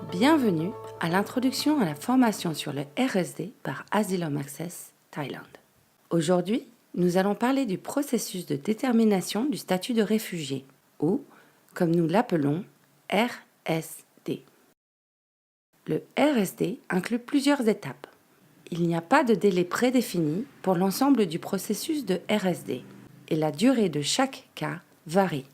Bienvenue à l'introduction à la formation sur le RSD par Asylum Access Thailand. Aujourd'hui, nous allons parler du processus de détermination du statut de réfugié, ou, comme nous l'appelons, RSD. Le RSD inclut plusieurs étapes. Il n'y a pas de délai prédéfini pour l'ensemble du processus de RSD, et la durée de chaque cas varie.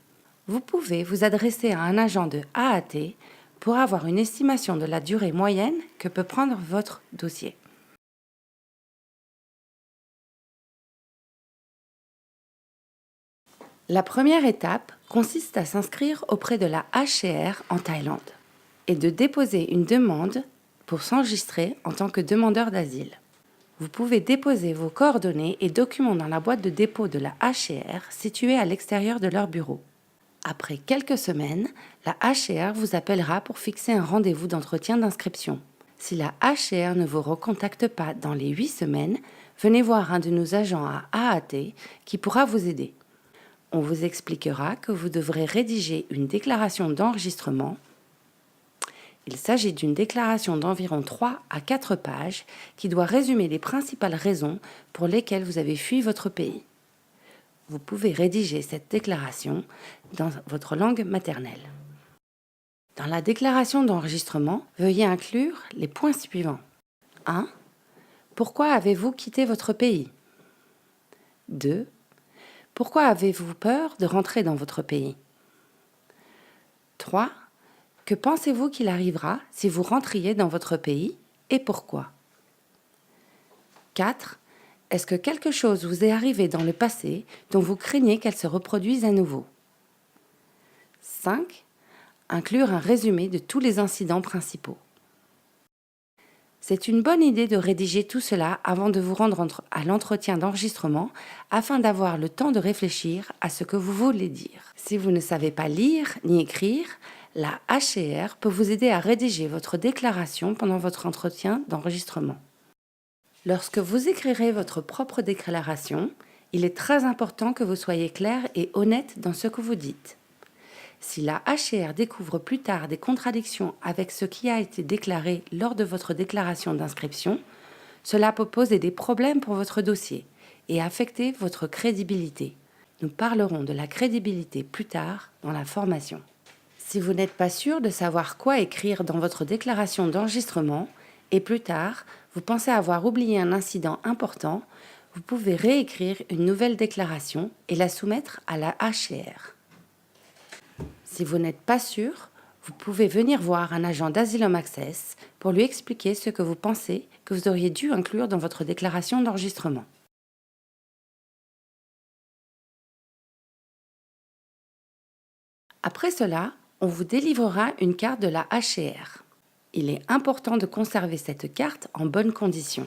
Vous pouvez vous adresser à un agent de AAT pour avoir une estimation de la durée moyenne que peut prendre votre dossier. La première étape consiste à s'inscrire auprès de la HCR en Thaïlande et de déposer une demande pour s'enregistrer en tant que demandeur d'asile. Vous pouvez déposer vos coordonnées et documents dans la boîte de dépôt de la HCR située à l'extérieur de leur bureau. Après quelques semaines, la HCR vous appellera pour fixer un rendez-vous d'entretien d'inscription. Si la HCR ne vous recontacte pas dans les 8 semaines, venez voir un de nos agents à AAT qui pourra vous aider. On vous expliquera que vous devrez rédiger une déclaration d'enregistrement. Il s'agit d'une déclaration d'environ 3 à 4 pages qui doit résumer les principales raisons pour lesquelles vous avez fui votre pays. Vous pouvez rédiger cette déclaration dans votre langue maternelle. Dans la déclaration d'enregistrement, veuillez inclure les points suivants. 1. Pourquoi avez-vous quitté votre pays? 2. Pourquoi avez-vous peur de rentrer dans votre pays? 3. Que pensez-vous qu'il arrivera si vous rentriez dans votre pays et pourquoi? 4. Est-ce que quelque chose vous est arrivé dans le passé dont vous craignez qu'elle se reproduise à nouveau? 5. Inclure un résumé de tous les incidents principaux. C'est une bonne idée de rédiger tout cela avant de vous rendre à l'entretien d'enregistrement afin d'avoir le temps de réfléchir à ce que vous voulez dire. Si vous ne savez pas lire ni écrire, la HCR peut vous aider à rédiger votre déclaration pendant votre entretien d'enregistrement. Lorsque vous écrirez votre propre déclaration, il est très important que vous soyez clair et honnête dans ce que vous dites. Si la HCR découvre plus tard des contradictions avec ce qui a été déclaré lors de votre déclaration d'inscription, cela peut poser des problèmes pour votre dossier et affecter votre crédibilité. Nous parlerons de la crédibilité plus tard dans la formation. Si vous n'êtes pas sûr de savoir quoi écrire dans votre déclaration d'enregistrement et plus tard, vous pensez avoir oublié un incident important, vous pouvez réécrire une nouvelle déclaration et la soumettre à la HCR. Si vous n'êtes pas sûr, vous pouvez venir voir un agent d'Asylum Access pour lui expliquer ce que vous pensez que vous auriez dû inclure dans votre déclaration d'enregistrement. Après cela, on vous délivrera une carte de la HCR. Il est important de conserver cette carte en bonne condition.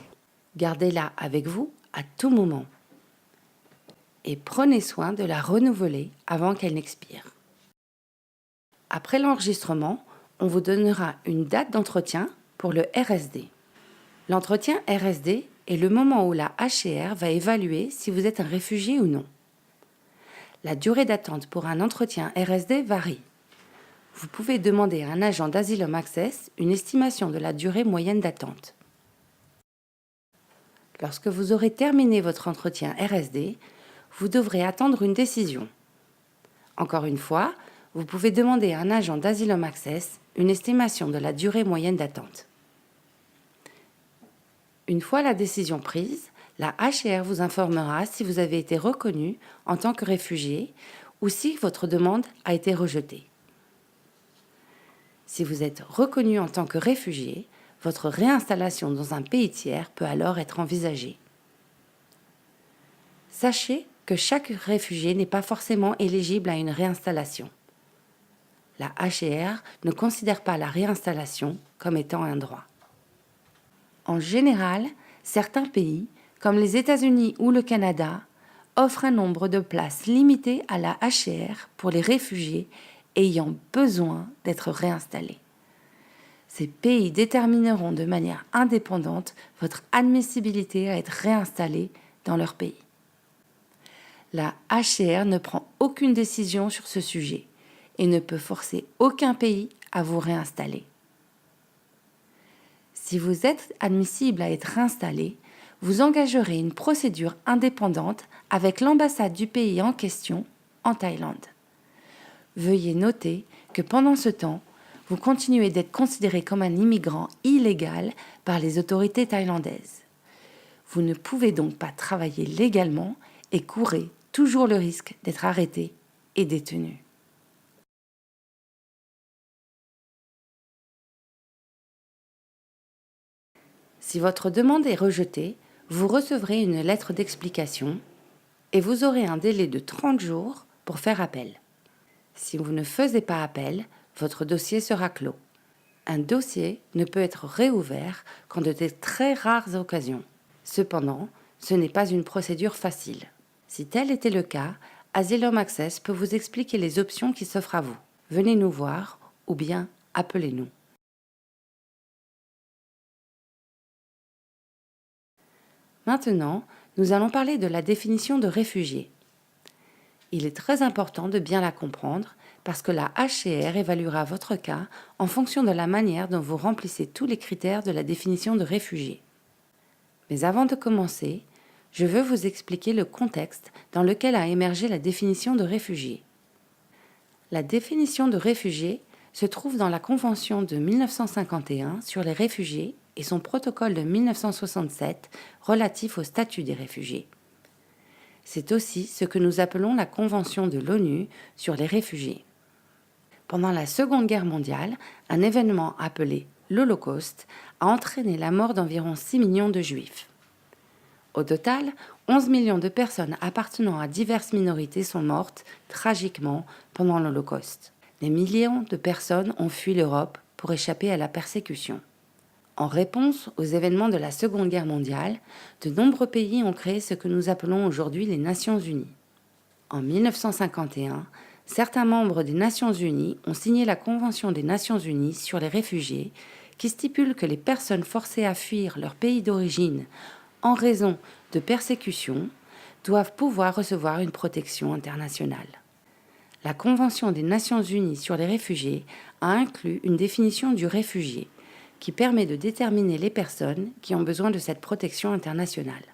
Gardez-la avec vous à tout moment. Et prenez soin de la renouveler avant qu'elle n'expire. Après l'enregistrement, on vous donnera une date d'entretien pour le RSD. L'entretien RSD est le moment où la HCR va évaluer si vous êtes un réfugié ou non. La durée d'attente pour un entretien RSD varie. Vous pouvez demander à un agent d'Asylum Access une estimation de la durée moyenne d'attente. Lorsque vous aurez terminé votre entretien RSD, vous devrez attendre une décision. Encore une fois, vous pouvez demander à un agent d'Asylum Access une estimation de la durée moyenne d'attente. Une fois la décision prise, la HCR vous informera si vous avez été reconnu en tant que réfugié ou si votre demande a été rejetée. Si vous êtes reconnu en tant que réfugié, votre réinstallation dans un pays tiers peut alors être envisagée. Sachez que chaque réfugié n'est pas forcément éligible à une réinstallation. La HCR ne considère pas la réinstallation comme étant un droit. En général, certains pays, comme les États-Unis ou le Canada, offrent un nombre de places limité à la HCR pour les réfugiés ayant besoin d'être réinstallés. Ces pays détermineront de manière indépendante votre admissibilité à être réinstallé dans leur pays. La HCR ne prend aucune décision sur ce sujet et ne peut forcer aucun pays à vous réinstaller. Si vous êtes admissible à être installé, vous engagerez une procédure indépendante avec l'ambassade du pays en question en Thaïlande. Veuillez noter que pendant ce temps, vous continuez d'être considéré comme un immigrant illégal par les autorités thaïlandaises. Vous ne pouvez donc pas travailler légalement et courez toujours le risque d'être arrêté et détenu. Si votre demande est rejetée, vous recevrez une lettre d'explication et vous aurez un délai de 30 jours pour faire appel. Si vous ne faisiez pas appel, votre dossier sera clos. Un dossier ne peut être réouvert qu'en de très rares occasions. Cependant, ce n'est pas une procédure facile. Si tel était le cas, Asylum Access peut vous expliquer les options qui s'offrent à vous. Venez nous voir ou bien appelez-nous. Maintenant, nous allons parler de la définition de réfugié. Il est très important de bien la comprendre parce que la HCR évaluera votre cas en fonction de la manière dont vous remplissez tous les critères de la définition de réfugié. Mais avant de commencer, je veux vous expliquer le contexte dans lequel a émergé la définition de réfugié. La définition de réfugié se trouve dans la Convention de 1951 sur les réfugiés et son protocole de 1967 relatif au statut des réfugiés. C'est aussi ce que nous appelons la Convention de l'ONU sur les réfugiés. Pendant la Seconde Guerre mondiale, un événement appelé l'Holocauste a entraîné la mort d'environ 6 millions de Juifs. Au total, 11 millions de personnes appartenant à diverses minorités sont mortes tragiquement pendant l'Holocauste. Des millions de personnes ont fui l'Europe pour échapper à la persécution. En réponse aux événements de la Seconde Guerre mondiale, de nombreux pays ont créé ce que nous appelons aujourd'hui les Nations Unies. En 1951, certains membres des Nations Unies ont signé la Convention des Nations Unies sur les réfugiés qui stipule que les personnes forcées à fuir leur pays d'origine en raison de persécutions doivent pouvoir recevoir une protection internationale. La Convention des Nations Unies sur les réfugiés a inclus une définition du réfugié qui permet de déterminer les personnes qui ont besoin de cette protection internationale.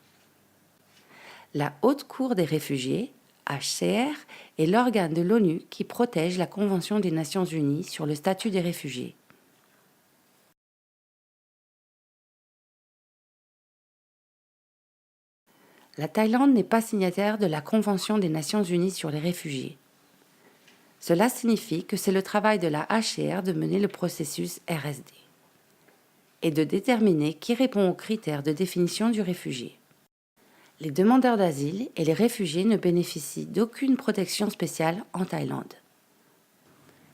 La Haute Cour des réfugiés, HCR, est l'organe de l'ONU qui protège la Convention des Nations Unies sur le statut des réfugiés. La Thaïlande n'est pas signataire de la Convention des Nations Unies sur les réfugiés. Cela signifie que c'est le travail de la HCR de mener le processus RSD et de déterminer qui répond aux critères de définition du réfugié. Les demandeurs d'asile et les réfugiés ne bénéficient d'aucune protection spéciale en Thaïlande.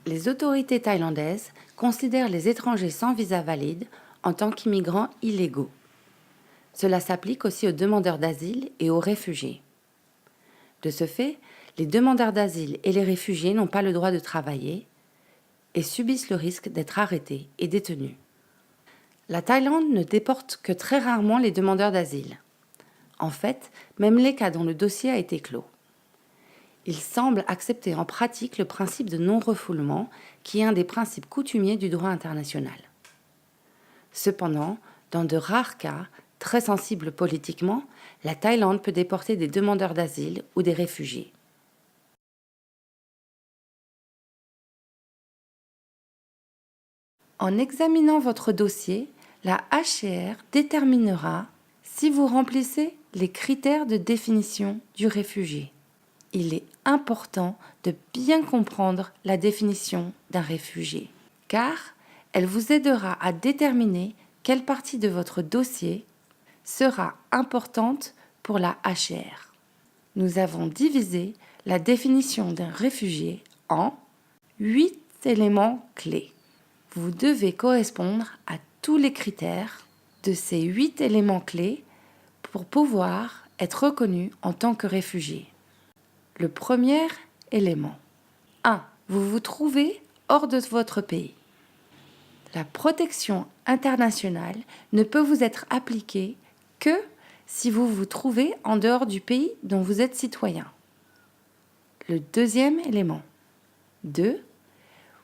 Les autorités thaïlandaises considèrent les étrangers sans visa valide en tant qu'immigrants illégaux. Cela s'applique aussi aux demandeurs d'asile et aux réfugiés. De ce fait, les demandeurs d'asile et les réfugiés n'ont pas le droit de travailler et subissent le risque d'être arrêtés et détenus. La Thaïlande ne déporte que très rarement les demandeurs d'asile. En fait, même les cas dont le dossier a été clos. Il semble accepter en pratique le principe de non-refoulement, qui est un des principes coutumiers du droit international. Cependant, dans de rares cas, très sensibles politiquement, la Thaïlande peut déporter des demandeurs d'asile ou des réfugiés. En examinant votre dossier, la HCR déterminera si vous remplissez les critères de définition du réfugié. Il est important de bien comprendre la définition d'un réfugié, car elle vous aidera à déterminer quelle partie de votre dossier sera importante pour la HCR. Nous avons divisé la définition d'un réfugié en 8 éléments clés. Vous devez correspondre à tous les critères de ces 8 éléments clés pour pouvoir être reconnu en tant que réfugié. Le premier élément. 1. Vous vous trouvez hors de votre pays. La protection internationale ne peut vous être appliquée que si vous vous trouvez en dehors du pays dont vous êtes citoyen. Le deuxième élément. 2.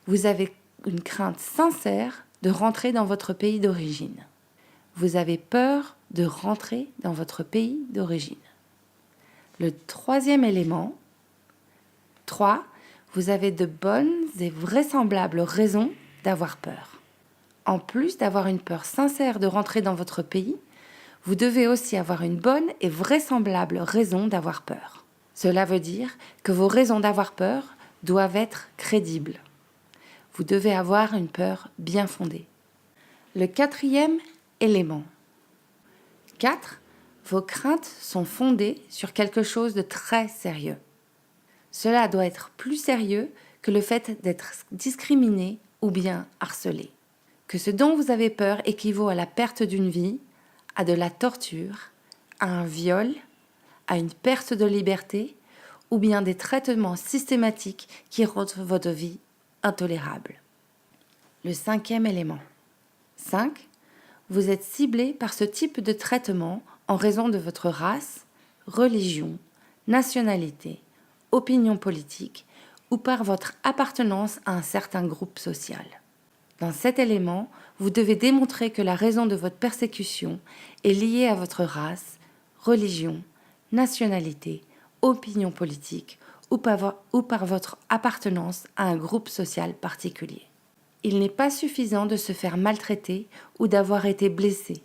Vous avez une crainte sincère de rentrer dans votre pays d'origine. vous avez peur de rentrer dans votre pays d'origine. Le troisième élément, 3, vous avez de bonnes et vraisemblables raisons d'avoir peur. En plus d'avoir une peur sincère de rentrer dans votre pays, vous devez aussi avoir une bonne et vraisemblable raison d'avoir peur. Cela veut dire que vos raisons d'avoir peur doivent être crédibles. Vous devez avoir une peur bien fondée. Le quatrième élément. 4. Vos craintes sont fondées sur quelque chose de très sérieux. Cela doit être plus sérieux que le fait d'être discriminé ou bien harcelé. Que ce dont vous avez peur équivaut à la perte d'une vie, à de la torture, à un viol, à une perte de liberté ou bien des traitements systématiques qui rendent votre vie intolérable. Le cinquième élément. 5. Vous êtes ciblé par ce type de traitement en raison de votre race, religion, nationalité, opinion politique ou par votre appartenance à un certain groupe social. Dans cet élément, vous devez démontrer que la raison de votre persécution est liée à votre race, religion, nationalité, opinion politique ou par votre appartenance à un groupe social particulier. Il n'est pas suffisant de se faire maltraiter ou d'avoir été blessé.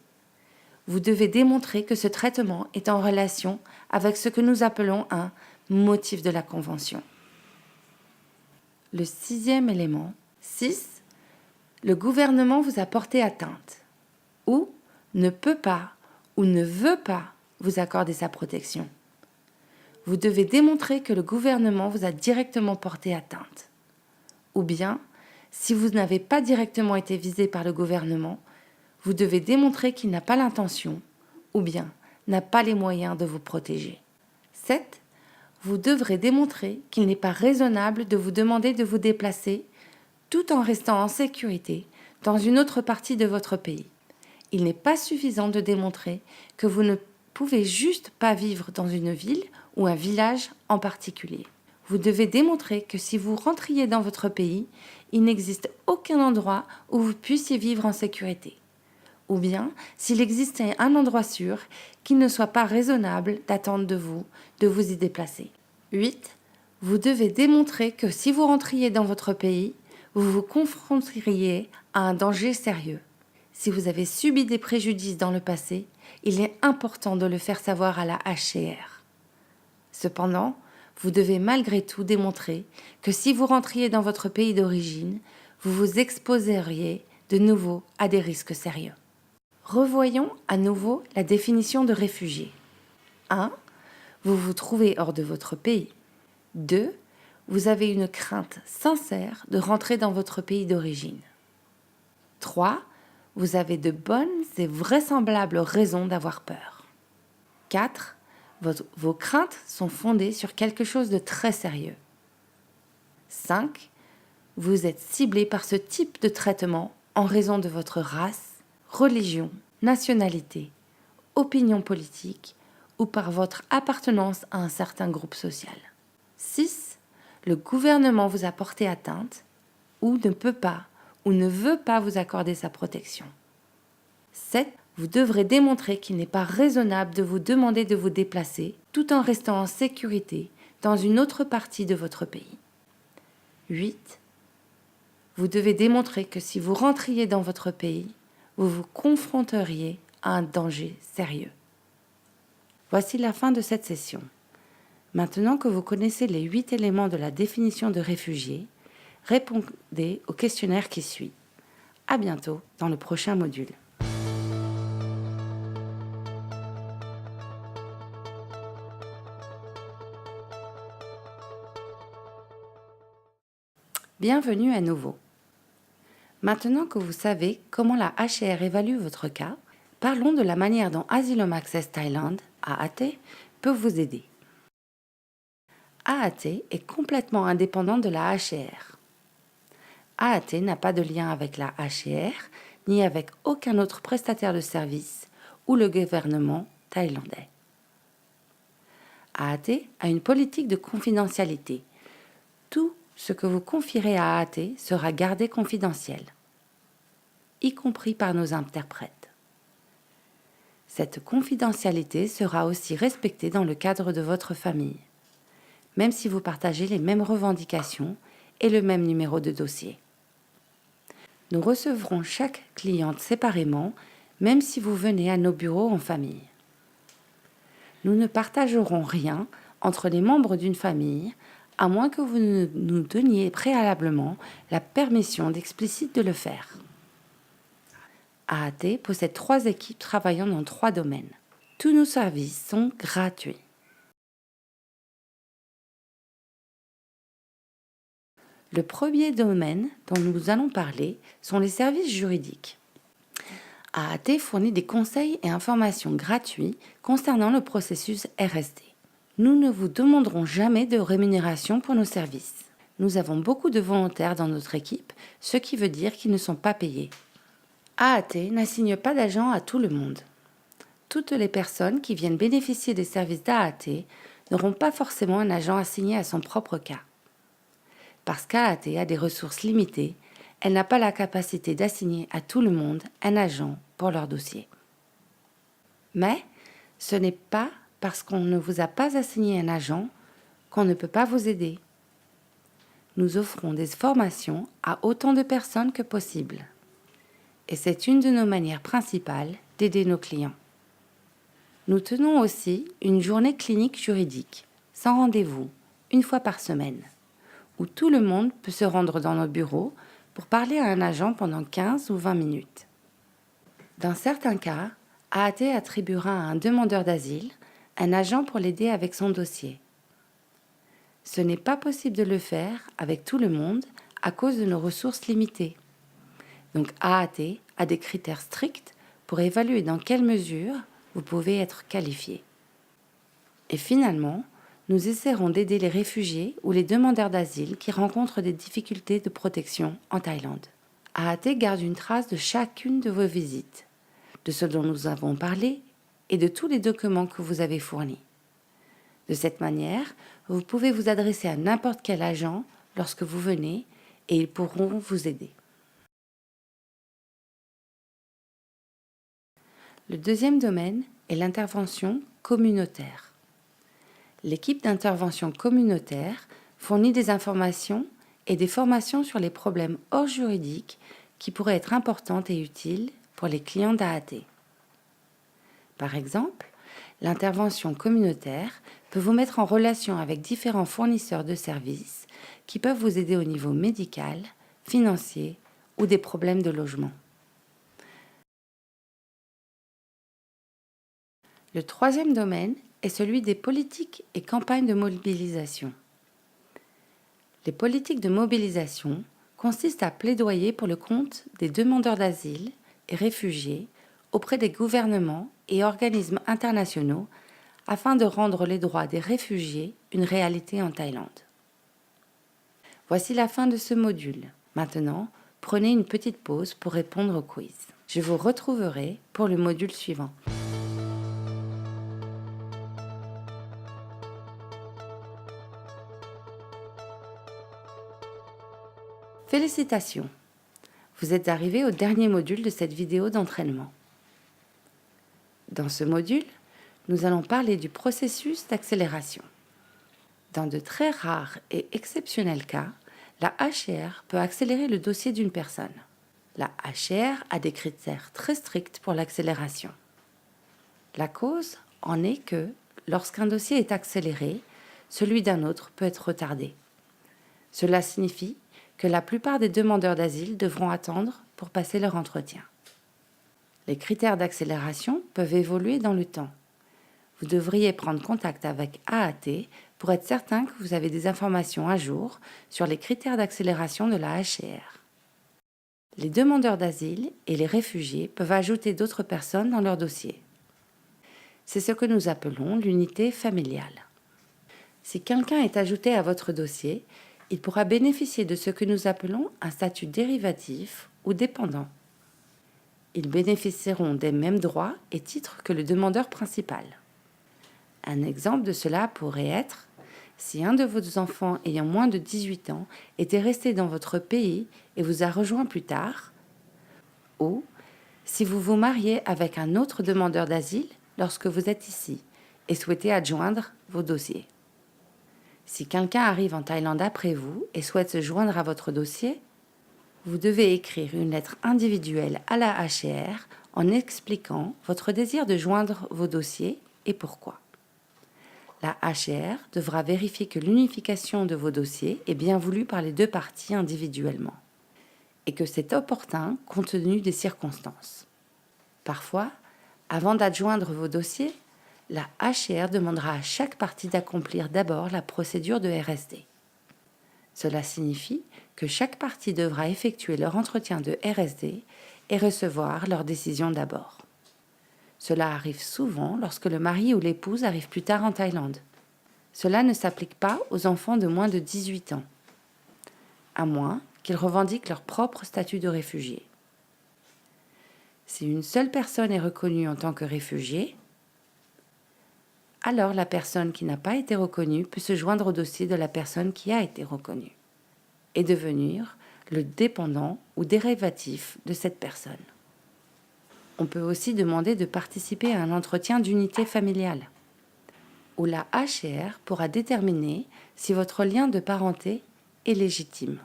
Vous devez démontrer que ce traitement est en relation avec ce que nous appelons un motif de la Convention. Le sixième élément. 6. Le gouvernement vous a porté atteinte ou ne peut pas ou ne veut pas vous accorder sa protection. Vous devez démontrer que le gouvernement vous a directement porté atteinte. Ou bien, si vous n'avez pas directement été visé par le gouvernement, vous devez démontrer qu'il n'a pas l'intention ou bien n'a pas les moyens de vous protéger. 7. Vous devrez démontrer qu'il n'est pas raisonnable de vous demander de vous déplacer tout en restant en sécurité dans une autre partie de votre pays. Il n'est pas suffisant de démontrer que vous ne pouvez juste pas vivre dans une ville ou un village en particulier. Vous devez démontrer que si vous rentriez dans votre pays, il n'existe aucun endroit où vous puissiez vivre en sécurité. Ou bien, s'il existait un endroit sûr, qu'il ne soit pas raisonnable d'attendre de vous y déplacer. 8. Vous devez démontrer que si vous rentriez dans votre pays, vous vous confronteriez à un danger sérieux. Si vous avez subi des préjudices dans le passé, il est important de le faire savoir à la HCR. Cependant, vous devez malgré tout démontrer que si vous rentriez dans votre pays d'origine, vous vous exposeriez de nouveau à des risques sérieux. Revoyons à nouveau la définition de réfugié. 1. Vous vous trouvez hors de votre pays. 2. Vous avez une crainte sincère de rentrer dans votre pays d'origine. 3. Vous avez de bonnes et vraisemblables raisons d'avoir peur. 4. Vos craintes sont fondées sur quelque chose de très sérieux. 5. Vous êtes ciblé par ce type de traitement en raison de votre race, religion, nationalité, opinion politique ou par votre appartenance à un certain groupe social. 6. Le gouvernement vous a porté atteinte ou ne peut pas ou ne veut pas vous accorder sa protection. 7. Vous devrez démontrer qu'il n'est pas raisonnable de vous demander de vous déplacer tout en restant en sécurité dans une autre partie de votre pays. 8. Vous devez démontrer que si vous rentriez dans votre pays, vous vous confronteriez à un danger sérieux. Voici la fin de cette session. Maintenant que vous connaissez les 8 éléments de la définition de réfugié, répondez au questionnaire qui suit. À bientôt dans le prochain module. Bienvenue à nouveau. Maintenant que vous savez comment la HCR évalue votre cas, parlons de la manière dont Asylum Access Thailand, AAT, peut vous aider. AAT est complètement indépendant de la HCR. AAT n'a pas de lien avec la HCR ni avec aucun autre prestataire de services ou le gouvernement thaïlandais. AAT a une politique de confidentialité. Tout ce que vous confierez à AAT sera gardé confidentiel, y compris par nos interprètes. Cette confidentialité sera aussi respectée dans le cadre de votre famille, même si vous partagez les mêmes revendications et le même numéro de dossier. Nous recevrons chaque cliente séparément, même si vous venez à nos bureaux en famille. Nous ne partagerons rien entre les membres d'une famille, à moins que vous ne nous donniez préalablement la permission explicite de le faire. AAT possède 3 équipes travaillant dans 3 domaines. Tous nos services sont gratuits. Le premier domaine dont nous allons parler sont les services juridiques. AAT fournit des conseils et informations gratuits concernant le processus RSD. Nous ne vous demanderons jamais de rémunération pour nos services. Nous avons beaucoup de volontaires dans notre équipe, ce qui veut dire qu'ils ne sont pas payés. AAT n'assigne pas d'agent à tout le monde. Toutes les personnes qui viennent bénéficier des services d'AAT n'auront pas forcément un agent assigné à son propre cas. Parce qu'AAT a des ressources limitées, elle n'a pas la capacité d'assigner à tout le monde un agent pour leur dossier. Mais ce n'est pas parce qu'on ne vous a pas assigné un agent qu'on ne peut pas vous aider. Nous offrons des formations à autant de personnes que possible. Et c'est une de nos manières principales d'aider nos clients. Nous tenons aussi une journée clinique juridique, sans rendez-vous, 1 fois par semaine, où tout le monde peut se rendre dans nos bureaux pour parler à un agent pendant 15 ou 20 minutes. Dans certains cas, AAT attribuera à un demandeur d'asile un agent pour l'aider avec son dossier. Ce n'est pas possible de le faire avec tout le monde à cause de nos ressources limitées. Donc AAT a des critères stricts pour évaluer dans quelle mesure vous pouvez être qualifié. Et finalement, nous essaierons d'aider les réfugiés ou les demandeurs d'asile qui rencontrent des difficultés de protection en Thaïlande. AAT garde une trace de chacune de vos visites, de ce dont nous avons parlé et de tous les documents que vous avez fournis. De cette manière, vous pouvez vous adresser à n'importe quel agent lorsque vous venez et ils pourront vous aider. Le deuxième domaine est l'intervention communautaire. L'équipe d'intervention communautaire fournit des informations et des formations sur les problèmes hors juridiques qui pourraient être importantes et utiles pour les clients d'AAT. Par exemple, l'intervention communautaire peut vous mettre en relation avec différents fournisseurs de services qui peuvent vous aider au niveau médical, financier ou des problèmes de logement. Le troisième domaine est celui des politiques et campagnes de mobilisation. Les politiques de mobilisation consistent à plaidoyer pour le compte des demandeurs d'asile et réfugiés auprès des gouvernements et organismes internationaux afin de rendre les droits des réfugiés une réalité en Thaïlande. Voici la fin de ce module. Maintenant, prenez une petite pause pour répondre au quiz. Je vous retrouverai pour le module suivant. Félicitations! Vous êtes arrivé au dernier module de cette vidéo d'entraînement. Dans ce module, nous allons parler du processus d'accélération. Dans de très rares et exceptionnels cas, la HCR peut accélérer le dossier d'une personne. La HCR a des critères très stricts pour l'accélération. La cause en est que, lorsqu'un dossier est accéléré, celui d'un autre peut être retardé. Cela signifie que la plupart des demandeurs d'asile devront attendre pour passer leur entretien. Les critères d'accélération peuvent évoluer dans le temps. Vous devriez prendre contact avec AAT pour être certain que vous avez des informations à jour sur les critères d'accélération de la HCR. Les demandeurs d'asile et les réfugiés peuvent ajouter d'autres personnes dans leur dossier. C'est ce que nous appelons l'unité familiale. Si quelqu'un est ajouté à votre dossier, il pourra bénéficier de ce que nous appelons un statut dérivatif ou dépendant. Ils bénéficieront des mêmes droits et titres que le demandeur principal. Un exemple de cela pourrait être si un de vos enfants ayant moins de 18 ans était resté dans votre pays et vous a rejoint plus tard, ou Si vous vous mariez avec un autre demandeur d'asile lorsque vous êtes ici et souhaitez adjoindre vos dossiers. Si quelqu'un arrive en Thaïlande après vous et souhaite se joindre à votre dossier, vous devez écrire une lettre individuelle à la HCR en expliquant votre désir de joindre vos dossiers et pourquoi. La HCR devra vérifier que l'unification de vos dossiers est bien voulue par les deux parties individuellement et que c'est opportun compte tenu des circonstances. Parfois, avant d'adjoindre vos dossiers, la HCR demandera à chaque partie d'accomplir d'abord la procédure de RSD. Cela signifie que chaque partie devra effectuer leur entretien de RSD et recevoir leur décision d'abord. Cela arrive souvent lorsque le mari ou l'épouse arrive plus tard en Thaïlande. Cela ne s'applique pas aux enfants de moins de 18 ans, à moins qu'ils revendiquent leur propre statut de réfugié. Si une seule personne est reconnue en tant que réfugié, alors la personne qui n'a pas été reconnue peut se joindre au dossier de la personne qui a été reconnue et devenir le dépendant ou dérivatif de cette personne. On peut aussi demander de participer à un entretien d'unité familiale, où la HCR pourra déterminer si votre lien de parenté est légitime.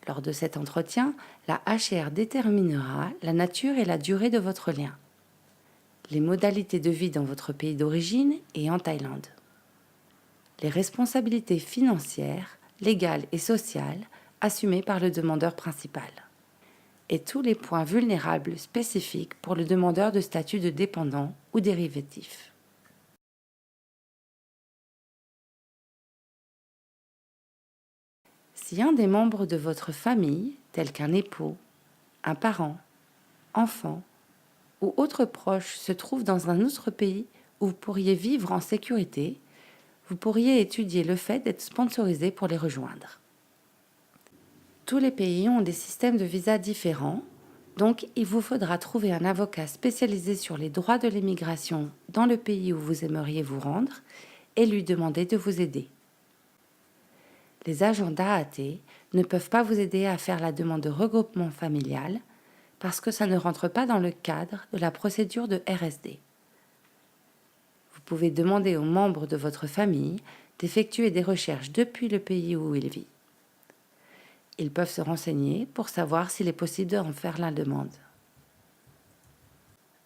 Lors de cet entretien, la HCR déterminera la nature et la durée de votre lien, les modalités de vie dans votre pays d'origine et en Thaïlande, les responsabilités financières, légales et sociales assumées par le demandeur principal, et tous les points vulnérables spécifiques pour le demandeur de statut de dépendant ou dérivatif. Si un des membres de votre famille, tel qu'un époux, un parent, enfant ou autre proche se trouve dans un autre pays où vous pourriez vivre en sécurité, vous pourriez étudier le fait d'être sponsorisé pour les rejoindre. Tous les pays ont des systèmes de visa différents, donc il vous faudra trouver un avocat spécialisé sur les droits de l'immigration dans le pays où vous aimeriez vous rendre et lui demander de vous aider. Les agents d'AAT ne peuvent pas vous aider à faire la demande de regroupement familial parce que ça ne rentre pas dans le cadre de la procédure de RSD. Vous pouvez demander aux membres de votre famille d'effectuer des recherches depuis le pays où il vit. Ils peuvent se renseigner pour savoir s'il est possible d'en faire la demande.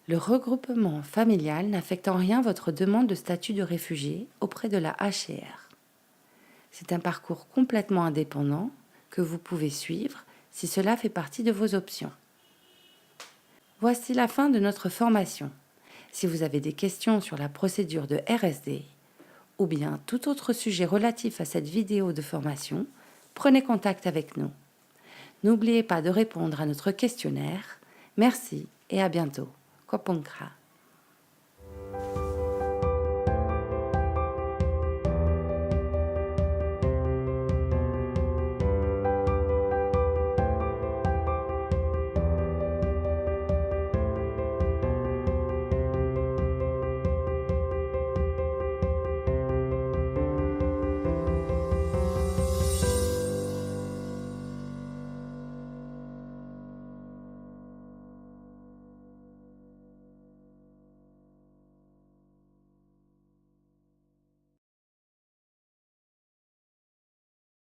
Le regroupement familial n'affecte en rien votre demande de statut de réfugié auprès de la HCR. C'est un parcours complètement indépendant que vous pouvez suivre si cela fait partie de vos options. Voici la fin de notre formation. Si vous avez des questions sur la procédure de RSD ou bien tout autre sujet relatif à cette vidéo de formation, prenez contact avec nous. N'oubliez pas de répondre à notre questionnaire. Merci et à bientôt. Kopongkra.